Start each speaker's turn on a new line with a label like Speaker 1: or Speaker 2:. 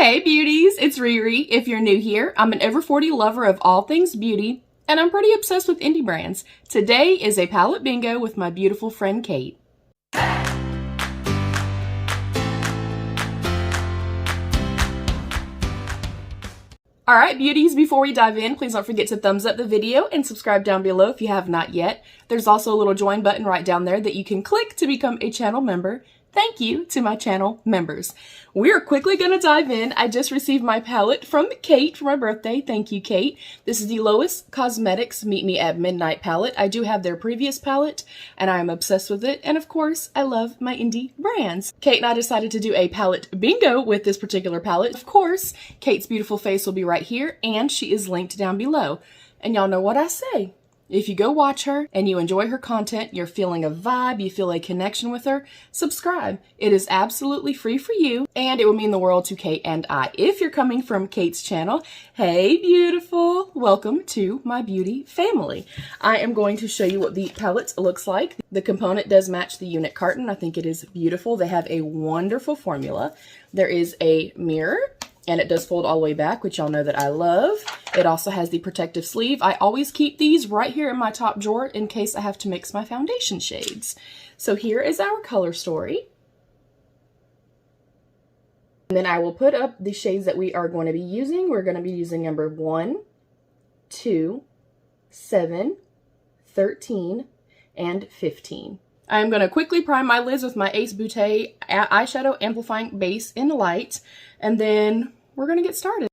Speaker 1: Hey beauties, it's Riri. If you're new here, I'm an over 40 lover of all things beauty, and I'm pretty obsessed with indie brands. Today is a palette bingo with my beautiful friend Kate. Alright beauties, before we dive in, please don't forget to thumbs up the video and subscribe down below if you have not yet. There's also a little join button right down there that you can click to become a channel member. Thank you to my channel members. We're quickly going to dive in. I just received my palette from Kate for my birthday. Thank you, Kate. This is the Lois Cosmetics Meet Me at Midnight palette. I do have their previous palette, and I am obsessed with it. And of course, I love my indie brands. Kate and I decided to do a palette bingo with this particular palette. Of course, Kate's beautiful face will be right here, and she is linked down below. And y'all know what I say. If you go watch her and you enjoy her content, you're feeling a vibe, you feel a connection with her, subscribe. It is absolutely free for you, and it will mean the world to Kate and I. If you're coming from Kate's channel, hey beautiful, welcome to my beauty family. I am going to show you what the palette looks like. The component does match the unit carton. I think it is beautiful. They have a wonderful formula. There is a mirror, and it does fold all the way back, which y'all know that I love. It also has the protective sleeve. I always keep these right here in my top drawer in case I have to mix my foundation shades. So here is our color story. And then I will put up the shades that we are going to be using. We're going to be using number 1, 2, 7, 13, and 15. I'm going to quickly prime my lids with my Beaute Eyeshadow Amplifying Base in Light, and then we're going to get started.